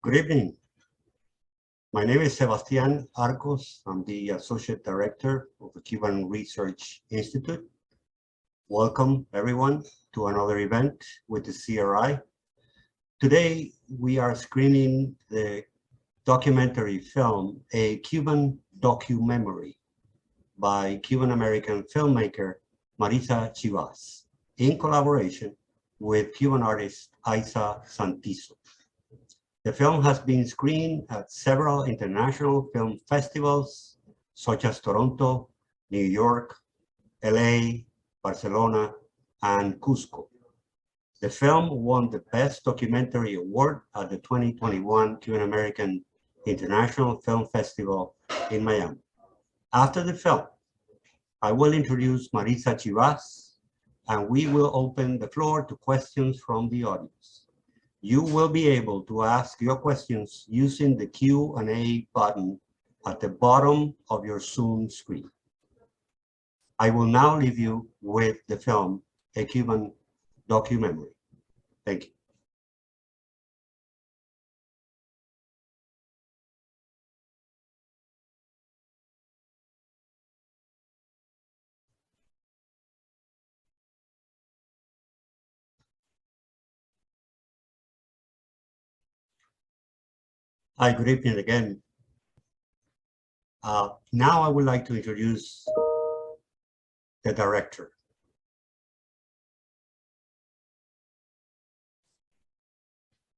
Good evening. My name is Sebastian Arcos. I'm the Associate Director of the Cuban Research Institute. Welcome, everyone, to another event with the CRI. Today, we are screening the documentary film, A Cuban Documemory, by Cuban-American filmmaker Marisa Chivas, in collaboration with Cuban artist Isa Santizo. The film has been screened at several international film festivals, such as Toronto, New York, LA, Barcelona, and Cusco. The film won the Best Documentary Award at the 2021 Cuban-American International Film Festival in Miami. After the film, I will introduce Marisa Chivas, and we will open the floor to questions from the audience. You will be able to ask your questions using the Q&A button at the bottom of your Zoom screen. I will now leave you with the film, A Cuban Documemory. Thank you. Hi, good evening again. Now I would like to introduce the director.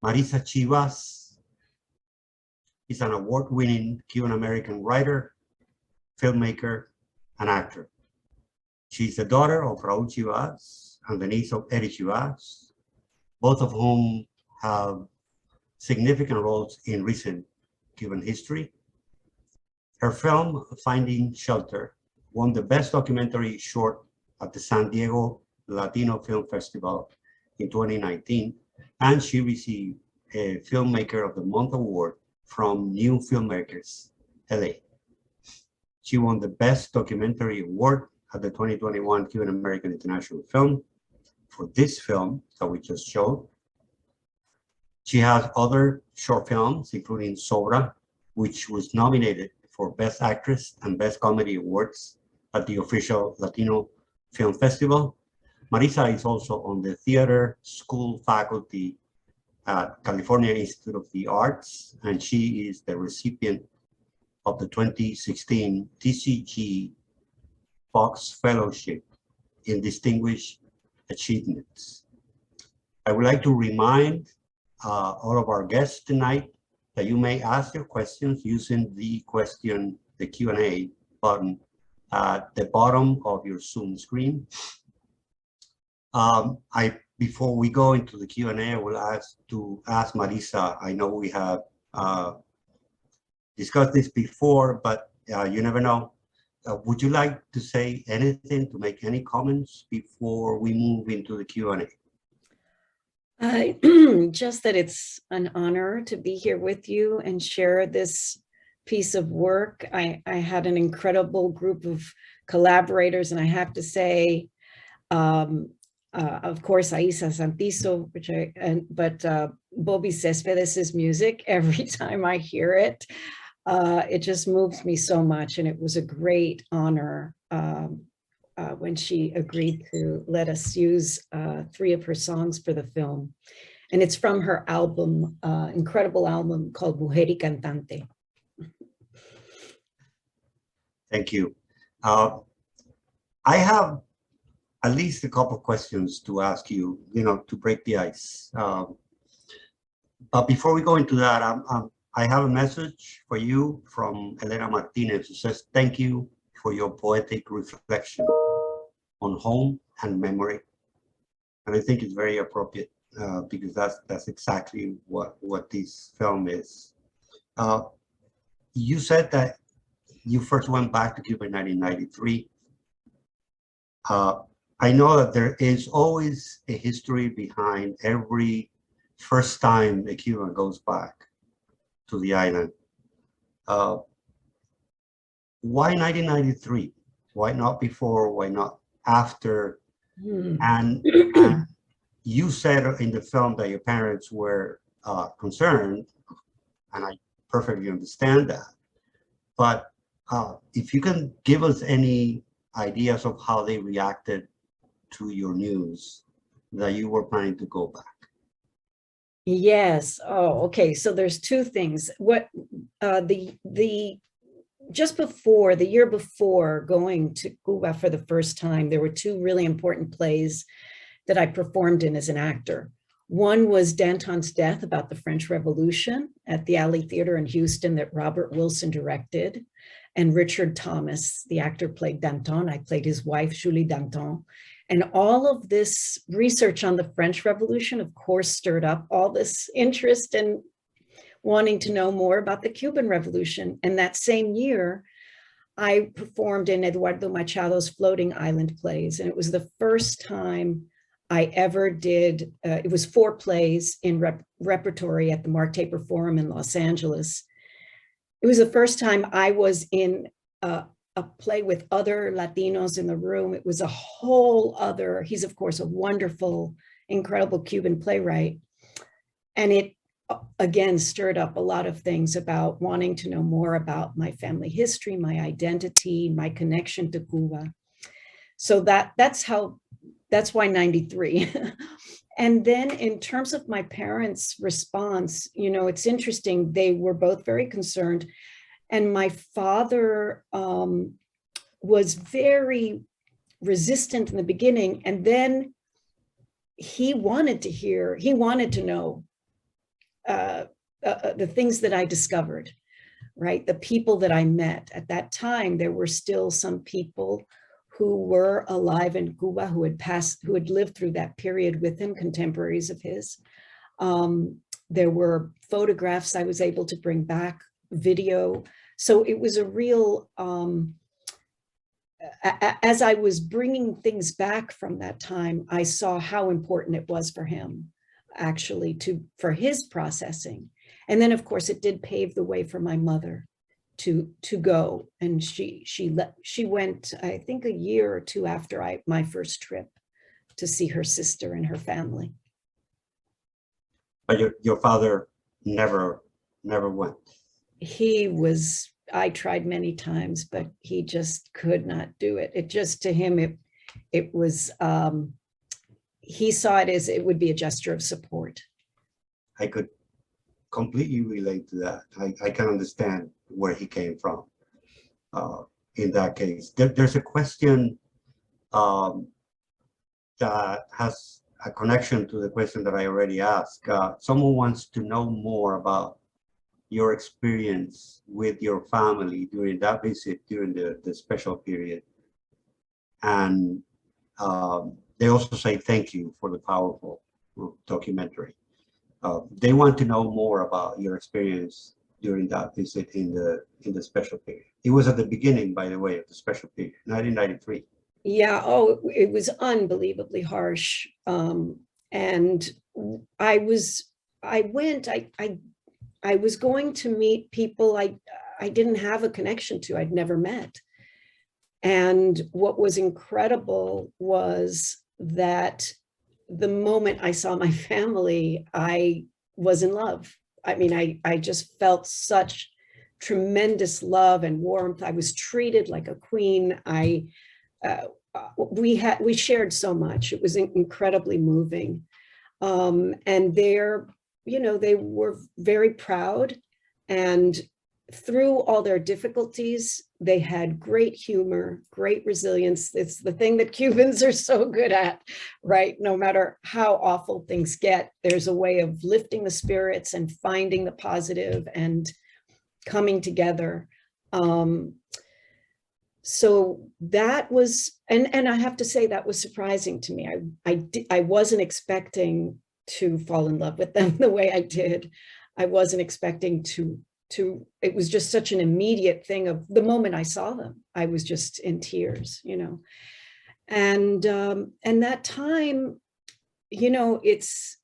Marisa Chivas is an award-winning Cuban-American writer, filmmaker, and actor. She's the daughter of Raúl Chivas and the niece of Eddie Chivas, both of whom have significant roles in recent Cuban history. Her film, Finding Shelter, won the Best Documentary Short at the San Diego Latino Film Festival in 2019, and she received a Filmmaker of the Month award from New Filmmakers, LA. She won the Best Documentary Award at the 2021 Cuban-American International Film for this film that we just showed. She has other short films, including Sobra, which was nominated for Best Actress and Best Comedy Awards at the official Latino Film Festival. Marisa is also on the theater school faculty at California Institute of the Arts, and she is the recipient of the 2016 TCG Fox Fellowship in Distinguished Achievements. I would like to remind all of our guests tonight that you may ask your questions using the Q&A button at the bottom of your Zoom screen. Before we go into the Q&A, I will ask Marisa. I know we have discussed this before, but you never know. Would you like to say anything, to make any comments before we move into the Q&A? Just that it's an honor to be here with you and share this piece of work. I had an incredible group of collaborators, and I have to say, of course, Isa Santizo, but Bobby Céspedes' music, every time I hear it, it just moves me so much, and it was a great honor when she agreed to let us use 3 of her songs for the film. And it's from her album, incredible album called Mujer y Cantante. Thank you. I have at least a couple of questions to ask you, to break the ice. But before we go into that, I have a message for you from Elena Martinez, who says, thank you for your poetic reflection on home and memory. And I think it's very appropriate because that's exactly what this film is. You said that you first went back to Cuba in 1993. I know that there is always a history behind every first time a Cuban goes back to the island. Why 1993? Why not before? Why not after? And you said in the film that your parents were concerned and I perfectly understand that. But if you can give us any ideas of how they reacted to your news that you were planning to go back. Yes. Oh, okay. So there's two things. What the just before the year before going to Cuba for the first time, there were two really important plays that I performed in as an actor. One was Danton's Death, about the French Revolution, at the Alley Theater in Houston, that Robert Wilson directed. And Richard Thomas, the actor, played Danton. I played his wife, Julie Danton. And all of this research on the French Revolution, of course, stirred up all this interest and wanting to know more about the Cuban Revolution. And that same year, I performed in Eduardo Machado's Floating Island plays. And it was the first time I ever did, it was 4 plays in repertory at the Mark Taper Forum in Los Angeles. It was the first time I was in a play with other Latinos in the room. It was a whole other, he's of course a wonderful, incredible Cuban playwright. And it again stirred up a lot of things about wanting to know more about my family history, my identity, my connection to Cuba. So that's why 93. And then in terms of my parents' response, you know, it's interesting. They were both very concerned. And my father was very resistant in the beginning. And then he wanted to know the things that I discovered, right? The people that I met. At that time, there were still some people who were alive in Cuba, who had lived through that period with him, contemporaries of his. There were photographs I was able to bring back, video. So it was a real, as I was bringing things back from that time, I saw how important it was for him, actually, for his processing. And then, of course, it did pave the way for my mother to go, and she went, I think, a year or two after my first trip to see her sister and her family. But your father never went. I tried many times, but he just could not do it. It just, to him, it was, he saw it as it would be a gesture of support. I could completely relate to that. I can understand where he came from in that case. There's a question that has a connection to the question that I already asked. Someone wants to know more about your experience with your family during that visit, during the special period. And they also say thank you for the powerful documentary. They want to know more about your experience during that visit in the special period. It was at the beginning, by the way, of the special period, 1993. Yeah, oh, it was unbelievably harsh. And I was going to meet people I didn't have a connection to, I'd never met. And what was incredible was that the moment I saw my family, I was in love. I mean, I just felt such tremendous love and warmth. I was treated like a queen. We shared so much. It was incredibly moving. And they were very proud, and through all their difficulties, they had great humor, great resilience. It's the thing that Cubans are so good at, right? No matter how awful things get, there's a way of lifting the spirits and finding the positive and coming together. So that was, and I have to say that was surprising to me. I wasn't expecting to fall in love with them the way I did. I wasn't expecting to, it was just such an immediate thing. Of the moment I saw them, I was just in tears, and that time, it's,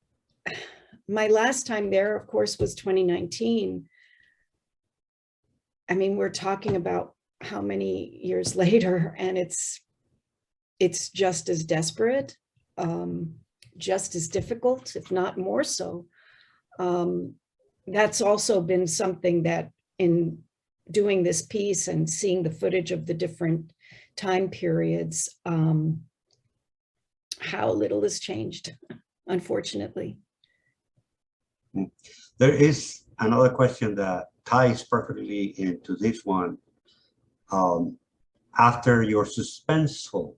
my last time there, of course, was 2019. I mean, we're talking about how many years later, and it's just as desperate, just as difficult, if not more so. that's also been something that in doing this piece and seeing the footage of the different time periods, how little has changed, unfortunately. There is another question that ties perfectly into this one. After your suspenseful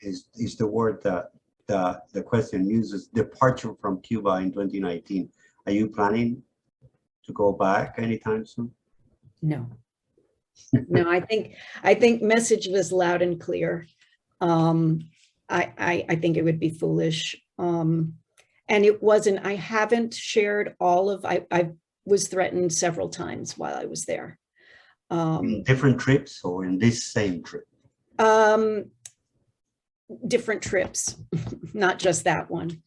is the word that the question uses, departure from Cuba in 2019. Are you planning to go back anytime soon? No. No, I think message was loud and clear. I think it would be foolish. And it wasn't, I haven't shared all of, I was threatened several times while I was there. In different trips or in this same trip? Different trips, not just that one.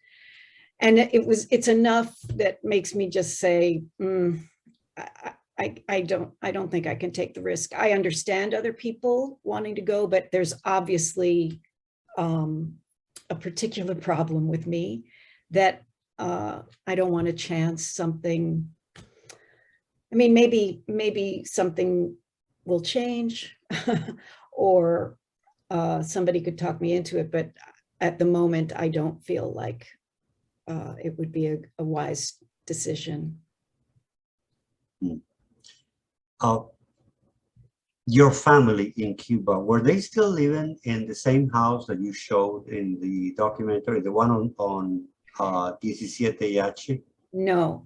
And it's enough that makes me just say, I don't think I can take the risk. I understand other people wanting to go, but there's obviously a particular problem with me that I don't want to chance something. I mean, maybe something will change or somebody could talk me into it, but at the moment, I don't feel like it would be a wise decision. Your family in Cuba, were they still living in the same house that you showed in the documentary, the one on 17H? No,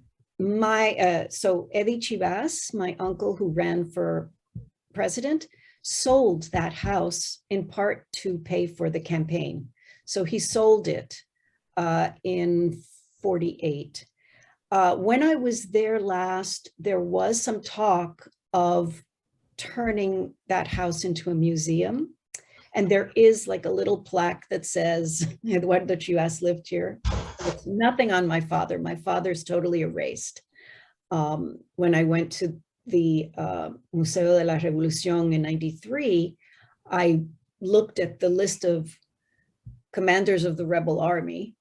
so Eddie Chivas, my uncle who ran for president, sold that house in part to pay for the campaign. So he sold it in 48. When I was there last, there was some talk of turning that house into a museum. And there is like a little plaque that says, Eduardo Chivas lived here. It's nothing on my father. My father's totally erased. When I went to the Museo de la Revolución in 93, I looked at the list of commanders of the rebel army,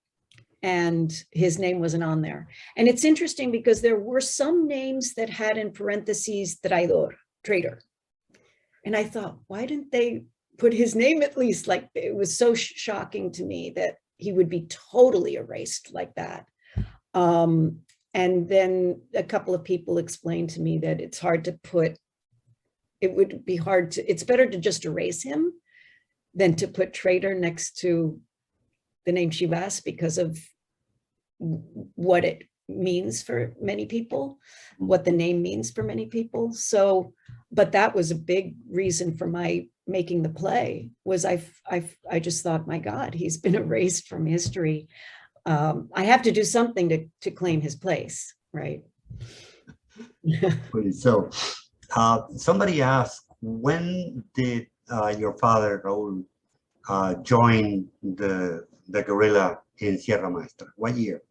and his name wasn't on there. And it's interesting because there were some names that had in parentheses traidor, traitor. And I thought, why didn't they put his name at least? Like, it was so shocking to me that he would be totally erased like that. And then a couple of people explained to me that it's hard to put, it would be hard to, it's better to just erase him than to put traitor next to the name Chivas because of what it means for many people, what the name means for many people. So, but that was a big reason for my making the play, was I just thought, my God, he's been erased from history. I have to do something to claim his place, right? So somebody asked, when did your father, Raul, join the guerrilla in Sierra Maestra? What year?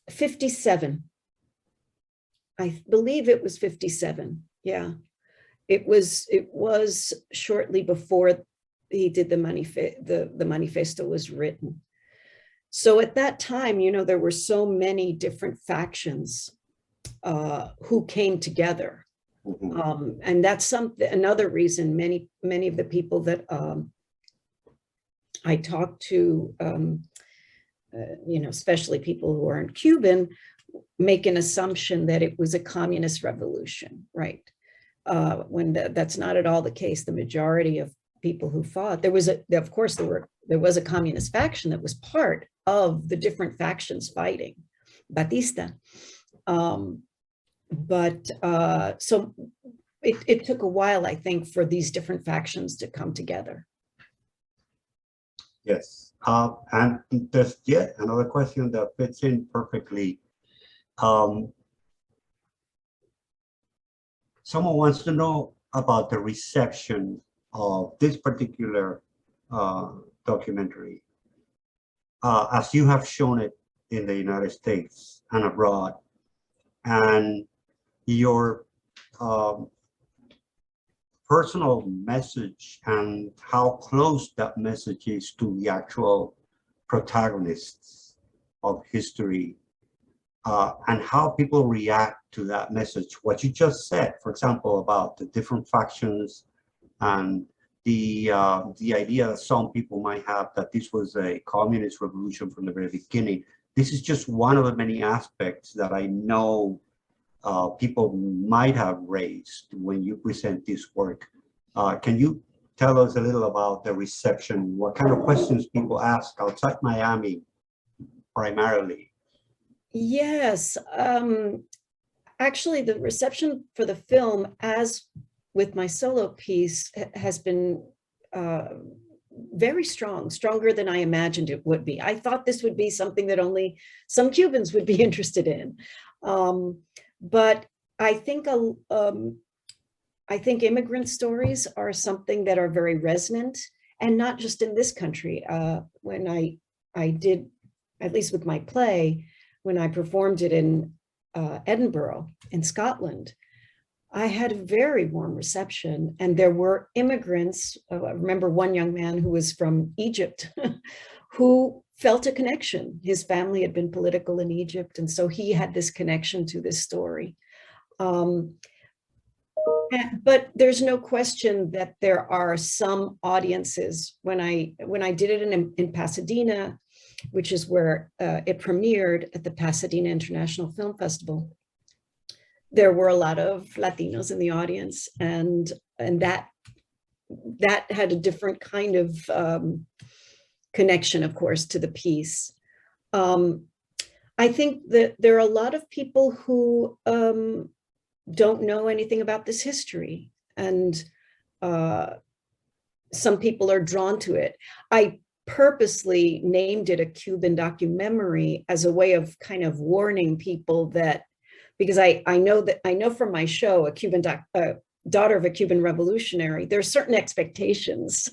57. I believe it was 57. Yeah. It was shortly before he did the manifesto was written. So at that time, you know, there were so many different factions who came together. Mm-hmm. And that's another reason many of the people that I talked to, you know, especially people who aren't Cuban, make an assumption that it was a communist revolution, right? When that's not at all the case. The majority of people who fought, there was a communist faction that was part of the different factions fighting, Batista. But so it took a while, I think, for these different factions to come together. Yes, and there's yet another question that fits in perfectly. Someone wants to know about the reception of this particular documentary, as you have shown it in the United States and abroad, and your personal message and how close that message is to the actual protagonists of history and how people react to that message. What you just said, for example, about the different factions and the idea that some people might have that this was a communist revolution from the very beginning. This is just one of the many aspects that I know people might have raised when you present this work. Can you tell us a little about the reception? What kind of questions people ask outside Miami, primarily? Yes, actually, the reception for the film, as with my solo piece, has been very strong, stronger than I imagined it would be. I thought this would be something that only some Cubans would be interested in. But I think immigrant stories are something that are very resonant, and not just in this country. When I did, at least with my play, when I performed it in Edinburgh in Scotland, I had a very warm reception, and there were immigrants. I remember one young man who was from Egypt who felt a connection. His family had been political in Egypt, and so he had this connection to this story. But there's no question that there are some audiences. When I did it in Pasadena, which is where it premiered at the Pasadena International Film Festival, there were a lot of Latinos in the audience, and that had a different kind of connection, of course, to the piece. I think that there are a lot of people who don't know anything about this history, and some people are drawn to it. I purposely named it a Cuban documentary as a way of kind of warning people that, because I know from my show, Daughter of a Cuban Revolutionary, there are certain expectations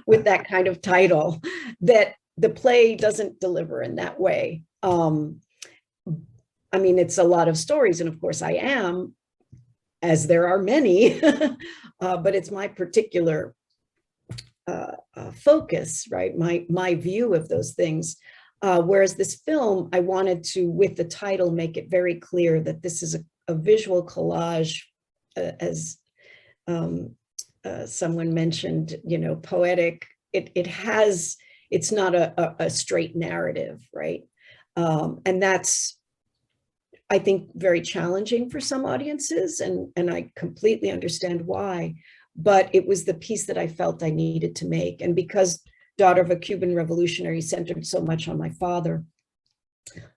with that kind of title that the play doesn't deliver in that way. I mean, it's a lot of stories, and of course I am, as there are many, but it's my particular focus, right? My view of those things. Whereas this film, I wanted to, with the title, make it very clear that this is a visual collage, as someone mentioned, poetic. It's not a straight narrative, right? And that's, I think, very challenging for some audiences, and I completely understand why. But it was the piece that I felt I needed to make. And because Daughter of a Cuban Revolutionary centered so much on my father,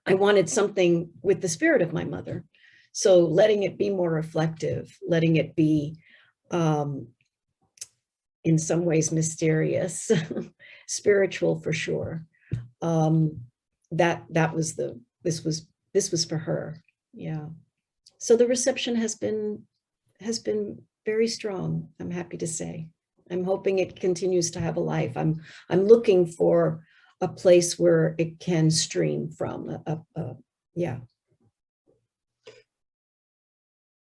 I wanted something with the spirit of my mother. So letting it be more reflective, letting it be in some ways mysterious, spiritual for sure. This was for her. Yeah. So the reception has been very strong, I'm happy to say. I'm hoping it continues to have a life. I'm looking for a place where it can stream from. Yeah.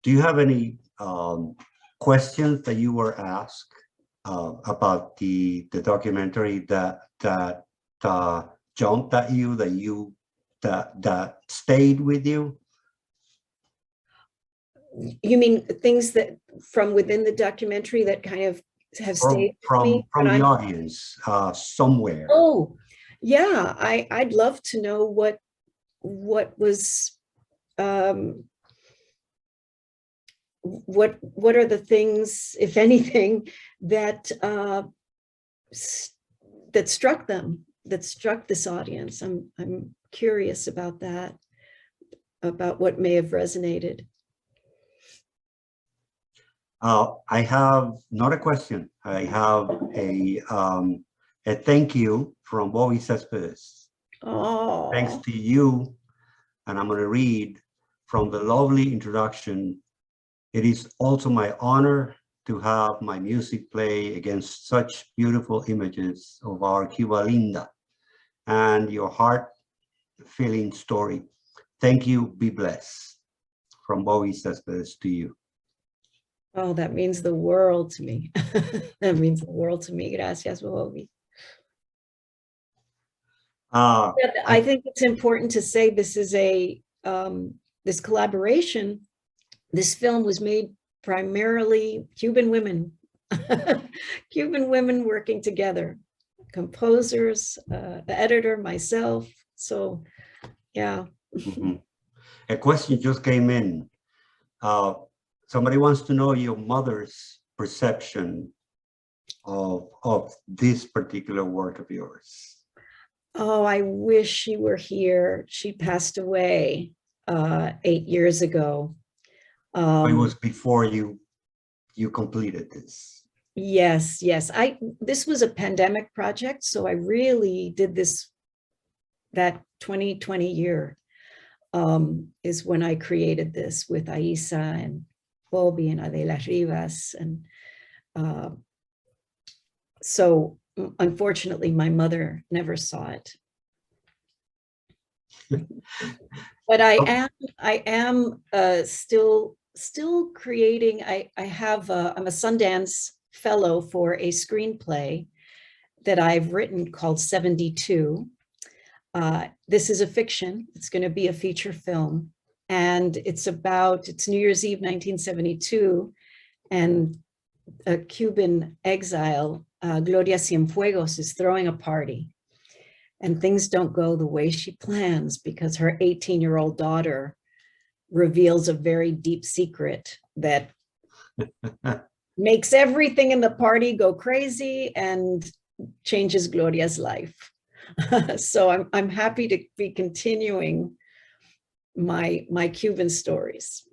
Do you have any questions that you were asked about the documentary that jumped at you, that stayed with you? You mean things that from within the documentary that kind of have stayed from with me? From the audience somewhere. Oh, yeah. I'd love to know what was what are the things, if anything, that that struck them, that struck this audience. I'm curious about that, about what may have resonated. I have not a question. I have a thank you from Bobby Cespedes. Oh, Thanks to you, and I'm going to read from the lovely introduction. It is also my honor to have my music play against such beautiful images of our Cuba Linda and your heart-filling story. Thank you. Be blessed. From Bobby Cespedes to you. oh, that means the world to me. That means the world to me. Gracias, Bobby. I think it's important to say this is a this collaboration, this film was made primarily Cuban women, Cuban women working together, composers, the editor, myself. So, yeah. Mhm. A question just came in. Somebody wants to know your mother's perception of this particular work of yours. Oh, I wish she were here. She passed away 8 years ago. It was before you completed this. Yes, yes. This was a pandemic project, so I really did this that 2020 year is when I created this with Aisa and Bobby and Adela Rivas. And so unfortunately, my mother never saw it. But I am still creating. I'm a Sundance fellow for a screenplay that I've written called 72. This is a fiction. It's going to be a feature film. And it's New Year's Eve, 1972. And a Cuban exile, Gloria Cienfuegos, is throwing a party. And things don't go the way she plans because her 18-year-old daughter reveals a very deep secret that makes everything in the party go crazy and changes Gloria's life. So I'm happy to be continuing my Cuban stories.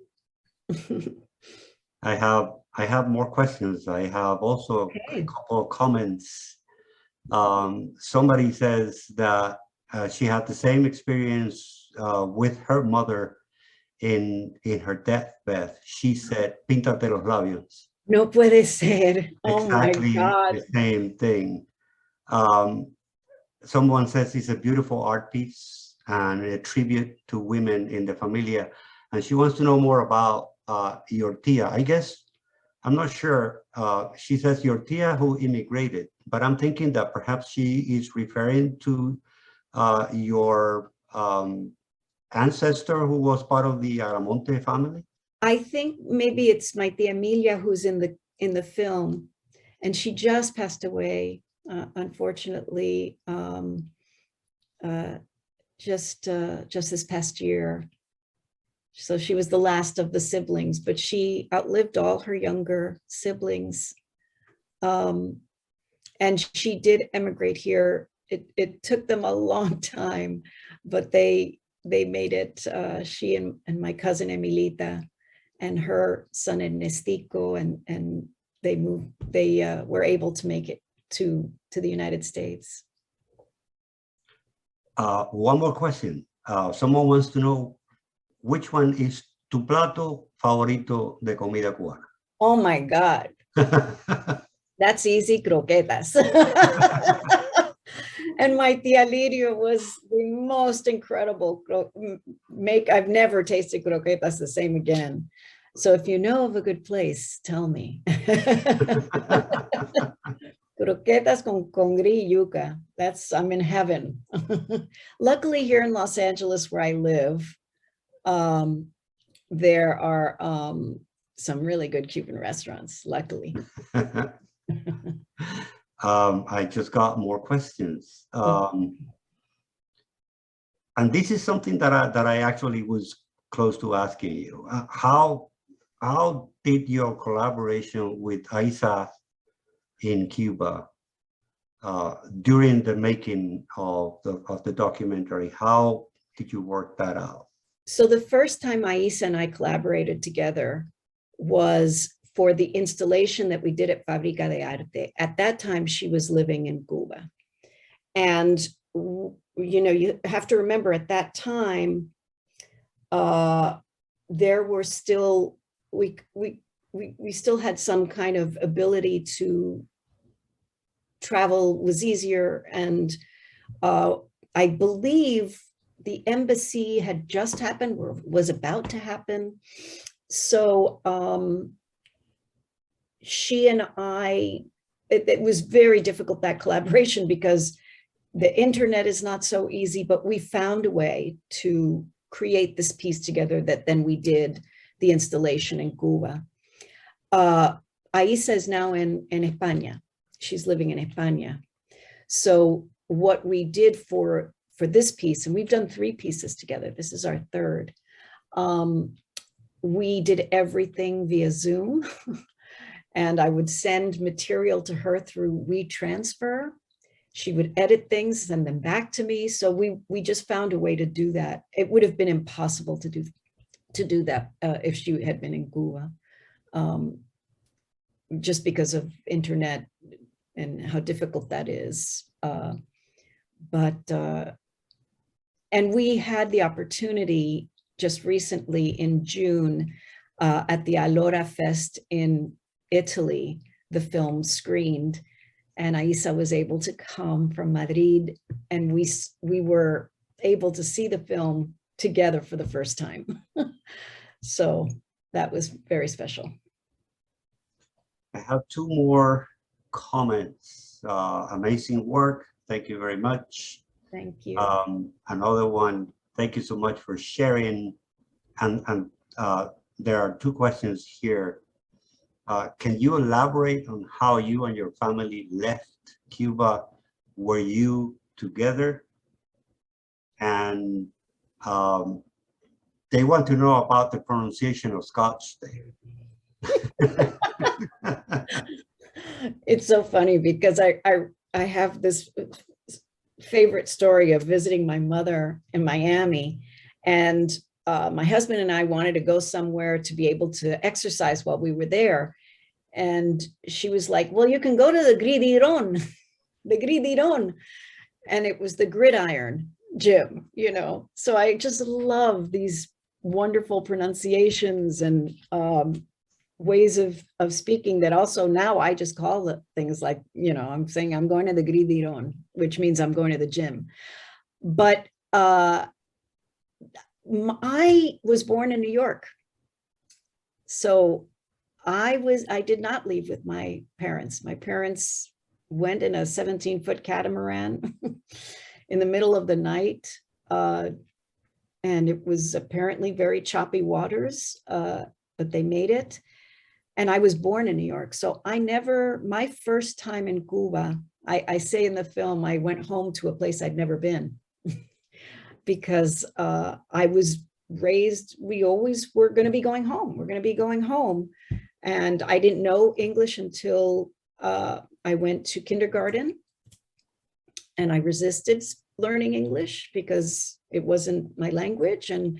I have more questions. I have also a couple of comments. Somebody says that she had the same experience with her mother in her deathbed. She said, "Píntate los labios." No puede ser. Oh Exactly my God. the same thing. Someone says it's a beautiful art piece and a tribute to women in the familia. And she wants to know more about your tia. I guess, I'm not sure. She says your tia who immigrated, but I'm thinking that perhaps she is referring to your ancestor who was part of the Aramonte family. I think maybe it's my tia Emilia who's in the film, and she just passed away, unfortunately, just this past year. So she was the last of the siblings, but she outlived all her younger siblings. And she did emigrate here. It took them a long time, but they made it. She and my cousin Emilita and her son Ernestico, and they moved. They were able to make it to the United States. One more question. Someone wants to know which one is tu plato favorito de comida cubana? Oh my God. That's easy, croquetas. And my tia Lirio was the most incredible I've never tasted croquetas the same again. So if you know of a good place, tell me. Croquetas con congri yuca. I'm in heaven. Luckily here in Los Angeles where I live, there are some really good Cuban restaurants, luckily. I just got more questions. And this is something that I actually was close to asking you. How did your collaboration with Aisa in Cuba during the making of the documentary, how did you work that out? So the first time Aisa and I collaborated together was for the installation that we did at Fábrica de Arte. At that time, she was living in Cuba. And, you have to remember at that time, there were still, we still had some kind of ability to travel was easier. And I believe the embassy had just happened or was about to happen. So she and I, it was very difficult, that collaboration, because the internet is not so easy, but we found a way to create this piece together that then we did the installation in Cuba. Aisa is now in España. She's living in España. So what we did for this piece, and we've done 3 pieces together, this is our 3rd, we did everything via Zoom. And I would send material to her through WeTransfer. She would edit things, send them back to me. So we just found a way to do that. It would have been impossible to do that if she had been in Cuba, just because of internet and how difficult that is. And we had the opportunity just recently in June at the Allora Fest in Italy, the film screened, and Aisa was able to come from Madrid, and we were able to see the film together for the first time. So that was very special. I have 2 more comments. Amazing work. Thank you very much. Thank you. Another one, thank you so much for sharing. And there are 2 questions here. Can you elaborate on how you and your family left Cuba? Were you together? And they want to know about the pronunciation of Scotch there. It's so funny because I have this favorite story of visiting my mother in Miami, and my husband and I wanted to go somewhere to be able to exercise while we were there. And she was like, well, you can go to the gridiron, the gridiron. And it was the gridiron gym, you know. So I just love these wonderful pronunciations and ways of speaking that also now I just call it things like, you know, I'm saying I'm going to the gridiron, which means I'm going to the gym. But I was born in New York. So I did not leave with my parents. My parents went in a 17-foot catamaran in the middle of the night. And it was apparently very choppy waters, but they made it. And I was born in New York. So my first time in Cuba, I say in the film, I went home to a place I'd never been because I was raised, we always were going to be going home. We're going to be going home. And I didn't know English until I went to kindergarten, and I resisted learning English because it wasn't my language. And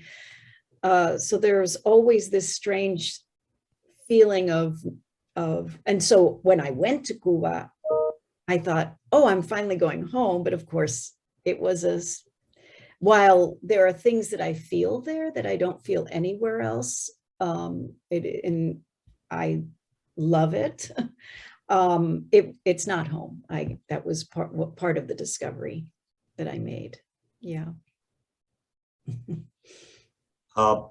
so there's always this strange feeling of, and so when I went to Cuba, I thought, oh, I'm finally going home. But of course it was while there are things that I feel there that I don't feel anywhere else, and I love it. It's not home. That was part of the discovery that I made. Yeah. I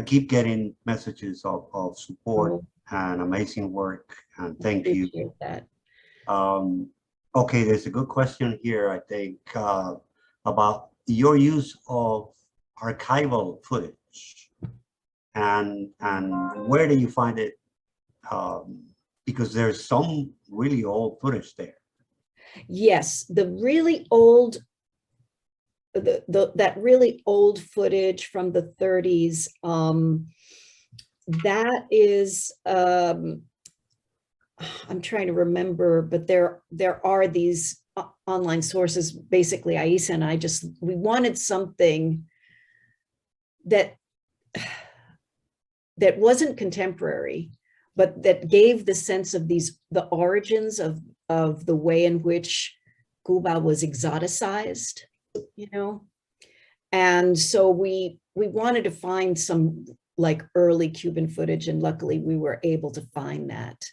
keep getting messages of support and amazing work, and thank you. Appreciate that. Okay, there's a good question here, I think, about your use of archival footage, and where do you find it? Because there's some really old footage there. Yes, the really old, that really old footage from the 30s. That is, I'm trying to remember, but there are these online sources. Basically, Aisa and I we wanted something that wasn't contemporary, but that gave the sense of the origins of the way in which Cuba was exoticized, you know? And so we wanted to find some like early Cuban footage, and luckily we were able to find that.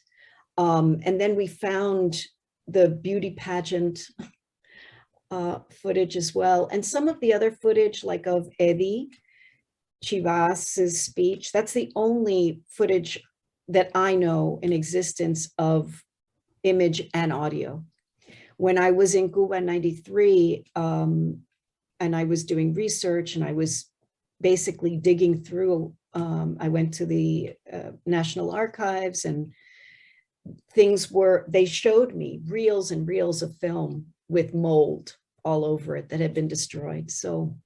And then we found the beauty pageant footage as well. And some of the other footage, like of Eddie Chivas's speech, that's the only footage that I know in existence of image and audio. When I was in Cuba in '93, and I was doing research, and I was basically digging through. I went to the National Archives, and they showed me reels and reels of film with mold all over it that had been destroyed. So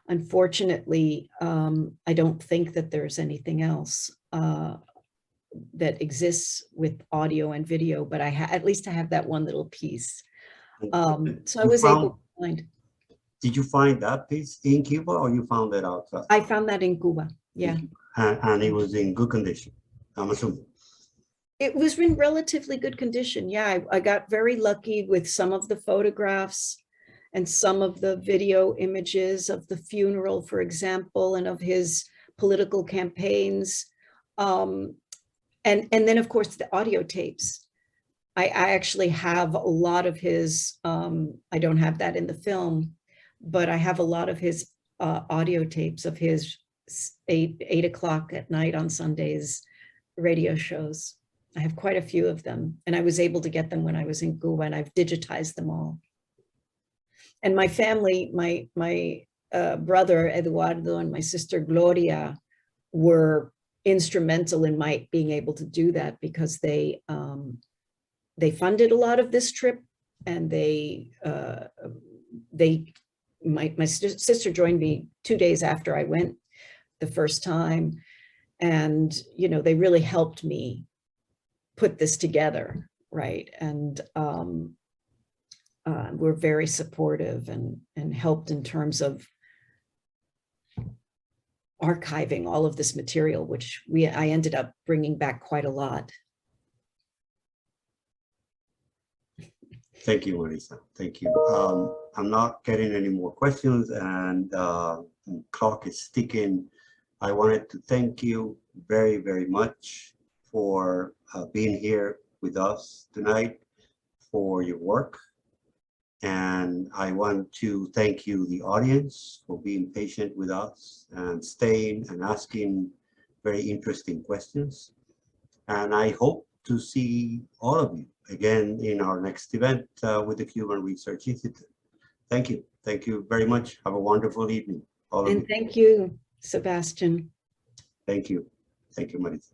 unfortunately, I don't think that there's anything else that exists with audio and video, but at least I have that one little piece. So I was able to find. Did you find that piece in Cuba, or you found it outside? I found that in Cuba, yeah. And it was in good condition, I'm assuming. It was in relatively good condition. Yeah, I got very lucky with some of the photographs and some of the video images of the funeral, for example, and of his political campaigns. And then, of course, the audio tapes. I actually have a lot of his, I don't have that in the film, but I have a lot of his audio tapes of his 8 o'clock at night on Sundays radio shows. I have quite a few of them, and I was able to get them when I was in Cuba, and I've digitized them all. And my family, my brother Eduardo and my sister Gloria were instrumental in my being able to do that, because they funded a lot of this trip, and my sister joined me 2 days after I went the first time, and they really helped me put this together, right? And were very supportive and helped in terms of archiving all of this material, which I ended up bringing back quite a lot. Thank you, Marisa. Thank you. I'm not getting any more questions, and the clock is ticking. I wanted to thank you very, very much for being here with us tonight, for your work. And I want to thank you, the audience, for being patient with us and staying and asking very interesting questions. And I hope to see all of you again in our next event with the Cuban Research Institute. Thank you. Thank you very much. Have a wonderful evening, all of you. And thank you, Sebastian. Thank you. Thank you, Marisa.